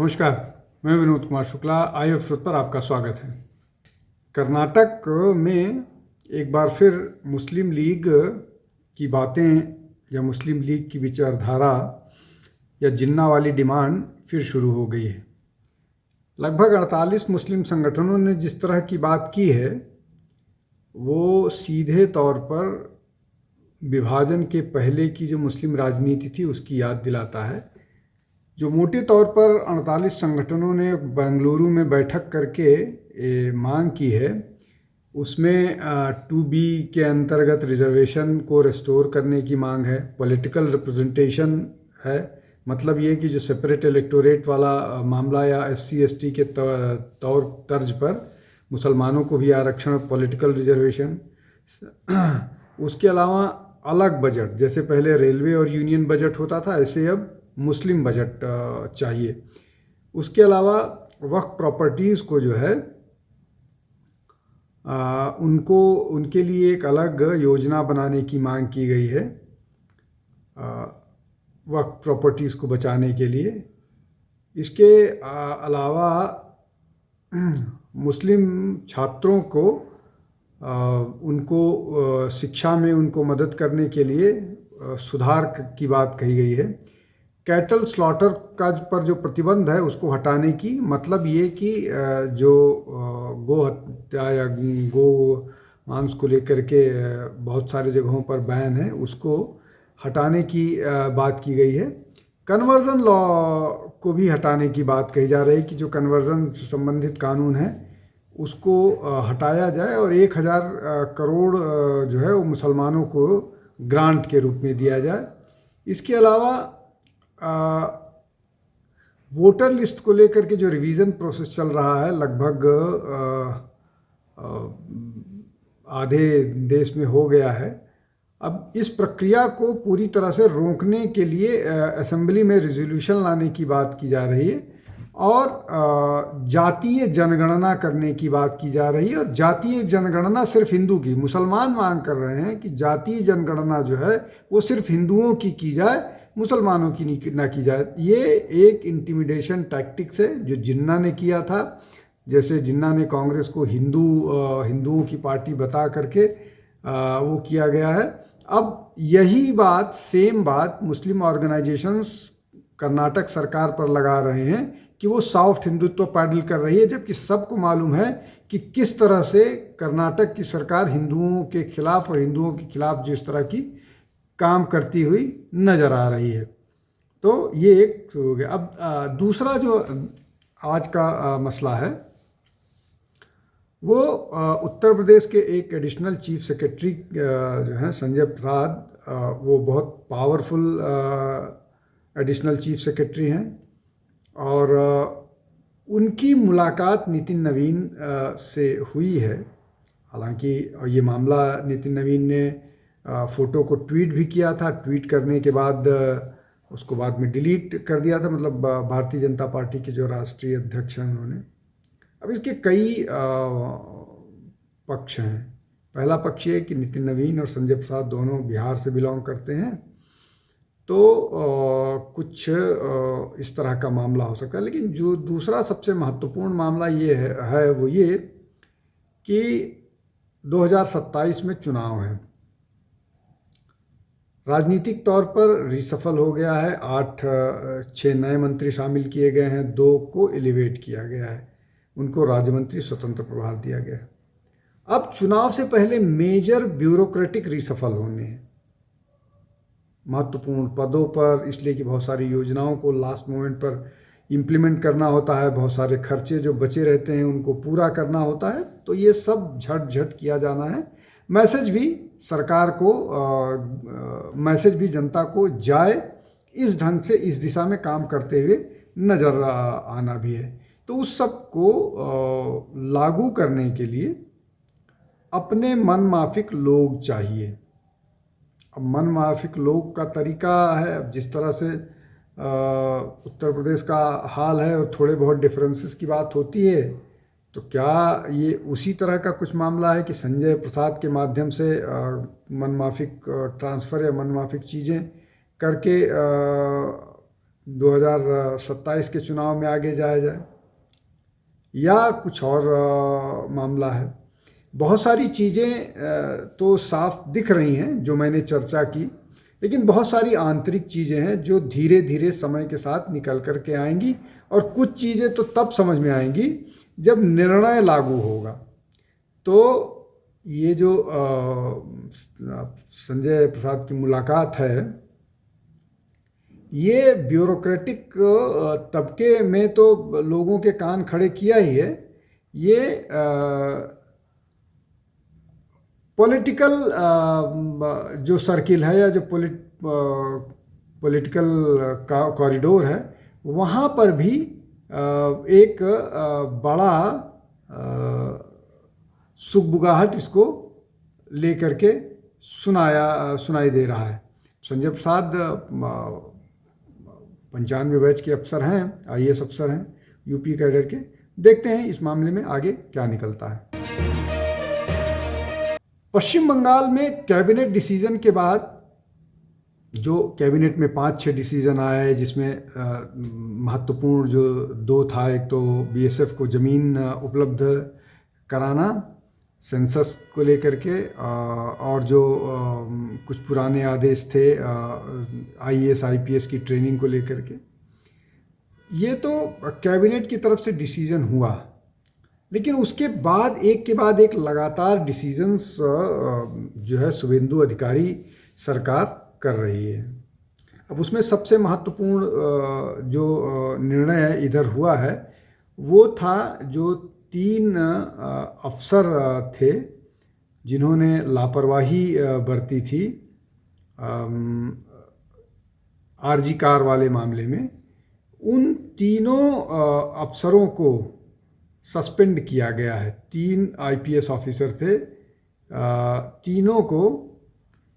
नमस्कार, मैं विनोद कुमार शुक्ला। आई अफसोस पर आपका स्वागत है। कर्नाटक में एक बार फिर मुस्लिम लीग की बातें या मुस्लिम लीग की विचारधारा या जिन्ना वाली डिमांड फिर शुरू हो गई है। लगभग 48 मुस्लिम संगठनों ने जिस तरह की बात की है वो सीधे तौर पर विभाजन के पहले की जो मुस्लिम राजनीति थी उसकी याद दिलाता है। जो मोटे तौर पर 48 संगठनों ने बेंगलुरु में बैठक करके मांग की है उसमें 2B के अंतर्गत रिजर्वेशन को रिस्टोर करने की मांग है, पॉलिटिकल रिप्रेजेंटेशन है, मतलब ये कि जो सेपरेट इलेक्टोरेट वाला मामला या SC ST के तौर तर्ज पर मुसलमानों को भी आरक्षण, पॉलिटिकल रिजर्वेशन। उसके अलावा अलग बजट, जैसे पहले रेलवे और यूनियन बजट होता था ऐसे अब मुस्लिम बजट चाहिए। उसके अलावा वक्फ प्रॉपर्टीज़ को जो है उनको उनके लिए एक अलग योजना बनाने की मांग की गई है वक्फ प्रॉपर्टीज़ को बचाने के लिए। इसके अलावा मुस्लिम छात्रों को उनको शिक्षा में उनको मदद करने के लिए सुधार की बात कही गई है। कैटल स्लॉटर का पर जो प्रतिबंध है उसको हटाने की, मतलब ये कि जो गो हत्या या गो मांस को लेकर के बहुत सारे जगहों पर बैन है उसको हटाने की बात की गई है। कन्वर्जन लॉ को भी हटाने की बात कही जा रही है कि जो कन्वर्जन से संबंधित कानून है उसको हटाया जाए और 1000 करोड़ जो है वो मुसलमानों को ग्रांट के रूप में दिया जाए। इसके अलावा वोटर लिस्ट को लेकर के जो रिवीजन प्रोसेस चल रहा है लगभग आधे देश में हो गया है। अब इस प्रक्रिया को पूरी तरह से रोकने के लिए असेंबली में रिजोल्यूशन लाने की बात की जा रही है और जातीय जनगणना करने की बात की जा रही है। और जातीय जनगणना सिर्फ हिंदू की, मुसलमान मांग कर रहे हैं कि जातीय जनगणना जो है वो सिर्फ हिंदुओं की जाए, मुसलमानों की ना की जाए। ये एक इंटिमिडेशन टैक्टिक्स है जो जिन्ना ने किया था। जैसे जिन्ना ने कांग्रेस को हिंदुओं की पार्टी बता करके वो किया गया है। अब यही बात, सेम बात मुस्लिम ऑर्गेनाइजेशंस कर्नाटक सरकार पर लगा रहे हैं कि वो सॉफ्ट हिंदुत्व पैडल कर रही है, जबकि सबको मालूम है कि किस तरह से कर्नाटक की सरकार हिंदुओं के खिलाफ और हिंदुओं के खिलाफ जिस तरह की काम करती हुई नज़र आ रही है। तो ये एक हो गया। अब दूसरा जो आज का मसला है वो उत्तर प्रदेश के एक एडिशनल चीफ सेक्रेटरी जो हैं संजय प्रसाद, वो बहुत पावरफुल एडिशनल चीफ सेक्रेटरी हैं और उनकी मुलाकात नितिन नवीन से हुई है। हालांकि ये मामला नितिन नवीन ने फ़ोटो को ट्वीट भी किया था, ट्वीट करने के बाद उसको बाद में डिलीट कर दिया था, मतलब भारतीय जनता पार्टी के जो राष्ट्रीय अध्यक्ष हैं उन्होंने। अब इसके कई पक्ष हैं। पहला पक्ष ये कि नितिन नवीन और संजय प्रसाद दोनों बिहार से बिलोंग करते हैं, तो कुछ इस तरह का मामला हो सकता है। लेकिन जो दूसरा सबसे महत्वपूर्ण मामला ये है वो ये कि 2027 में चुनाव है। राजनीतिक तौर पर रिसफल हो गया है, 6 नए मंत्री शामिल किए गए हैं, 2 को एलिवेट किया गया है, उनको राज्य मंत्री स्वतंत्र प्रभार दिया गया है। अब चुनाव से पहले मेजर ब्यूरोक्रेटिक रिसफल होने हैं महत्वपूर्ण पदों पर, इसलिए कि बहुत सारी योजनाओं को लास्ट मोमेंट पर इम्प्लीमेंट करना होता है, बहुत सारे खर्चे जो बचे रहते हैं उनको पूरा करना होता है। तो ये सब झट किया जाना है। मैसेज भी सरकार को मैसेज भी जनता को जाए, इस ढंग से इस दिशा में काम करते हुए नज़र आना भी है। तो उस सब को लागू करने के लिए अपने मन माफिक लोग चाहिए। अब मन माफिक लोग का तरीका है, अब जिस तरह से उत्तर प्रदेश का हाल है और थोड़े बहुत डिफरेंसेस की बात होती है, तो क्या ये उसी तरह का कुछ मामला है कि संजय प्रसाद के माध्यम से मनमाफिक ट्रांसफ़र या मनमाफिक चीज़ें करके 2027 के चुनाव में आगे जाया जाए, या कुछ और मामला है। बहुत सारी चीज़ें तो साफ दिख रही हैं जो मैंने चर्चा की, लेकिन बहुत सारी आंतरिक चीज़ें हैं जो धीरे धीरे समय के साथ निकल कर के आएंगी, और कुछ चीज़ें तो तब समझ में आएंगी जब निर्णय लागू होगा। तो ये जो संजय प्रसाद की मुलाकात है, ये ब्यूरोक्रेटिक तबके में तो लोगों के कान खड़े किया ही है। ये पॉलिटिकल जो सर्किल है या जो पॉलिटिकल कॉरिडोर है, वहाँ पर भी एक बड़ा सुगबुगाहट इसको लेकर के सुनाई दे रहा है। संजय प्रसाद 95 बैच के अफसर हैं, IAS अफसर हैं, यूपी कैडर के। देखते हैं इस मामले में आगे क्या निकलता है। पश्चिम बंगाल में कैबिनेट डिसीजन के बाद, जो कैबिनेट में 5-6 डिसीजन आए, जिसमें महत्वपूर्ण जो 2 था, एक तो BSF को ज़मीन उपलब्ध कराना सेंसस को लेकर के, और जो कुछ पुराने आदेश थे IAS IPS की ट्रेनिंग को लेकर के, ये तो कैबिनेट की तरफ से डिसीजन हुआ। लेकिन उसके बाद एक के बाद एक लगातार डिसीजंस जो है शुभेंदु अधिकारी सरकार कर रही है। अब उसमें सबसे महत्वपूर्ण जो निर्णय इधर हुआ है, वो था जो 3 अफसर थे जिन्होंने लापरवाही बरती थी RG कार वाले मामले में। उन तीनों अफसरों को सस्पेंड किया गया है। 3 IPS ऑफिसर थे, तीनों को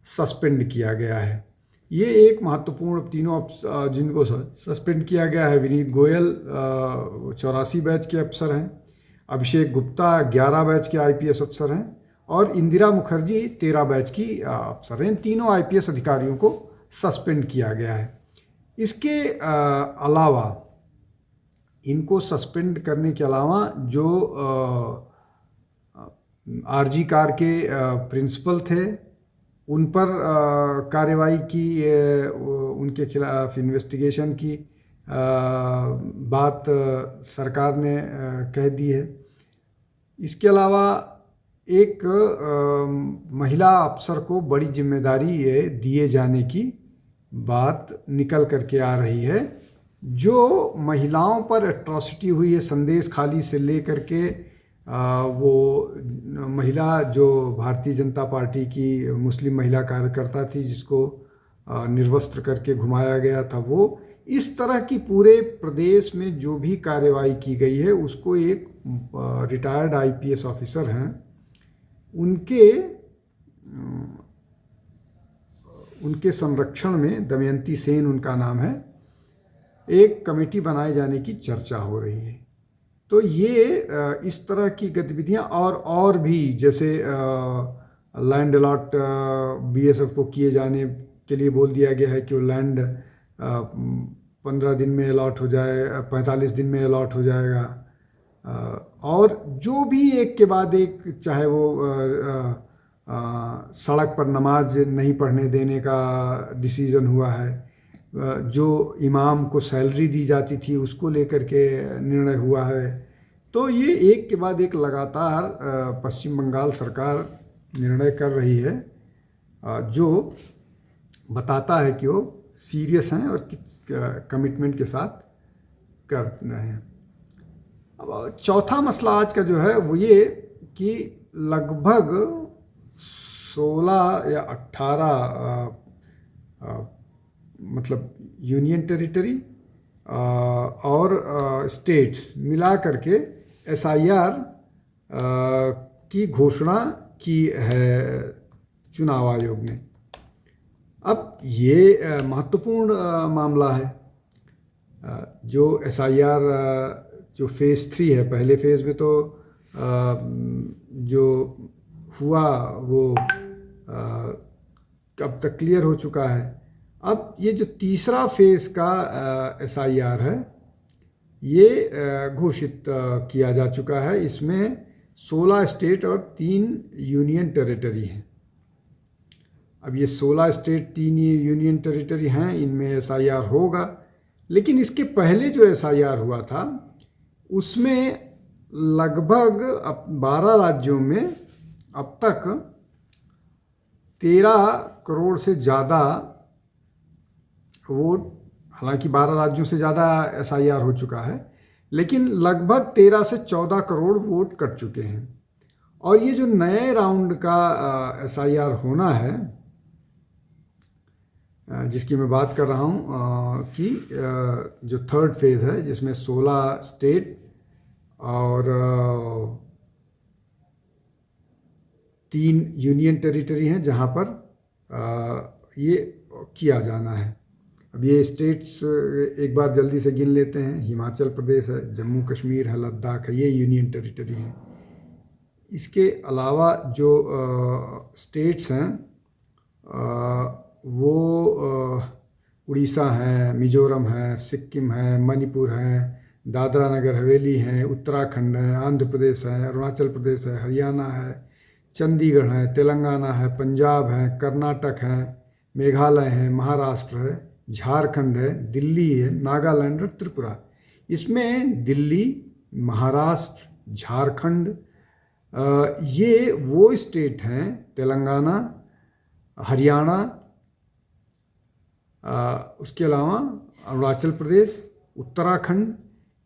सस्पेंड किया गया है। ये एक महत्वपूर्ण, तीनों जिनको सस्पेंड किया गया है, विनीत गोयल 84 बैच के अफसर हैं, अभिषेक गुप्ता 11 बैच के IPS अफसर हैं, और इंदिरा मुखर्जी 13 बैच की अफसर हैं। इन तीनों IPS अधिकारियों को सस्पेंड किया गया है। इसके अलावा, इनको सस्पेंड करने के अलावा जो RG कार के प्रिंसिपल थे, उन पर कार्रवाई की, उनके खिलाफ इन्वेस्टिगेशन की बात सरकार ने कह दी है। इसके अलावा एक महिला अफसर को बड़ी जिम्मेदारी दिए जाने की बात निकल करके आ रही है। जो महिलाओं पर एट्रॉसिटी हुई है, संदेश खाली से लेकर के वो महिला जो भारतीय जनता पार्टी की मुस्लिम महिला कार्यकर्ता थी, जिसको निर्वस्त्र करके घुमाया गया था, वो इस तरह की पूरे प्रदेश में जो भी कार्रवाई की गई है, उसको एक रिटायर्ड IPS ऑफिसर हैं, उनके संरक्षण में, दमयंती सेन उनका नाम है, एक कमेटी बनाए जाने की चर्चा हो रही है। तो ये इस तरह की गतिविधियां और भी, जैसे लैंड अलॉट BSF को किए जाने के लिए बोल दिया गया है कि वो लैंड 15 दिन में अलॉट हो जाए, 45 दिन में अलॉट हो जाएगा, और जो भी एक के बाद एक, चाहे वो सड़क पर नमाज नहीं पढ़ने देने का डिसीज़न हुआ है, जो इमाम को सैलरी दी जाती थी उसको लेकर के निर्णय हुआ है। तो ये एक के बाद एक लगातार पश्चिम बंगाल सरकार निर्णय कर रही है, जो बताता है कि वो सीरियस हैं और कमिटमेंट के साथ कर रहे हैं। अब चौथा मसला आज का जो है वो ये कि लगभग 16 या 18 मतलब यूनियन टेरिटरी और स्टेट्स मिला करके SIR की घोषणा की है चुनाव आयोग ने। अब ये महत्वपूर्ण मामला है। जो SIR जो फेज़ 3 है, पहले फेज़ में तो जो हुआ वो अब तक क्लियर हो चुका है। अब ये जो तीसरा फेज का SIR है, ये घोषित किया जा चुका है। इसमें 16 स्टेट और 3 यूनियन टेरिटरी हैं। अब ये 16 स्टेट 3 यूनियन टेरिटरी हैं, इनमें SIR होगा। लेकिन इसके पहले जो SIR हुआ था उसमें लगभग 12 राज्यों में अब तक 13 करोड़ से ज़्यादा वोट, हालांकि 12 राज्यों से ज़्यादा SIR हो चुका है, लेकिन लगभग 13 से 14 करोड़ वोट कट चुके हैं। और ये जो नए राउंड का SIR होना है, जिसकी मैं बात कर रहा हूँ, कि जो थर्ड फेज़ है, जिसमें 16 स्टेट और 3 यूनियन टेरिटरी हैं जहाँ पर ये किया जाना है। अब ये स्टेट्स एक बार जल्दी से गिन लेते हैं। हिमाचल प्रदेश है, जम्मू कश्मीर है, लद्दाख है, ये यूनियन टेरिटरी हैं। इसके अलावा जो स्टेट्स हैं वो उड़ीसा है, मिजोरम है, सिक्किम है, मणिपुर है, दादरा नगर हवेली है, उत्तराखंड है, आंध्र प्रदेश है, अरुणाचल प्रदेश है, हरियाणा है, चंडीगढ़ है, तेलंगाना है, पंजाब है, कर्नाटक है, मेघालय है, महाराष्ट्र है, झारखंड है, दिल्ली है, नागालैंड और त्रिपुरा। इसमें दिल्ली, महाराष्ट्र, झारखंड, ये वो स्टेट हैं, तेलंगाना, हरियाणा, उसके अलावा अरुणाचल प्रदेश, उत्तराखंड,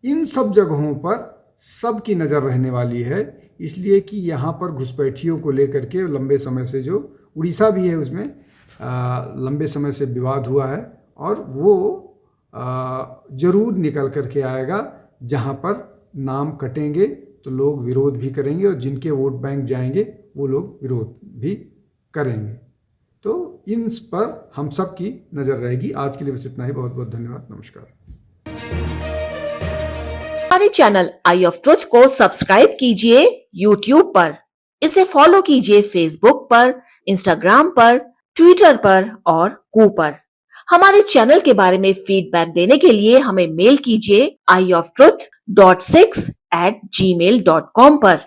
इन सब जगहों पर सबकी नज़र रहने वाली है। इसलिए कि यहाँ पर घुसपैठियों को लेकर के लंबे समय से, जो उड़ीसा भी है उसमें लंबे समय से विवाद हुआ है, और वो ज़रूर निकल करके आएगा। जहाँ पर नाम कटेंगे तो लोग विरोध भी करेंगे, और जिनके वोट बैंक जाएंगे वो लोग विरोध भी करेंगे। तो इन पर हम सब की नज़र रहेगी। आज के लिए बस इतना ही। बहुत बहुत धन्यवाद। नमस्कार। हमारे चैनल आई ऑफ ट्रुथ को सब्सक्राइब कीजिए YouTube पर, इसे फॉलो कीजिए Facebook पर, Instagram पर, Twitter पर और Ku पर। हमारे चैनल के बारे में फीडबैक देने के लिए हमें मेल कीजिए ioftruth.6@gmail.com पर।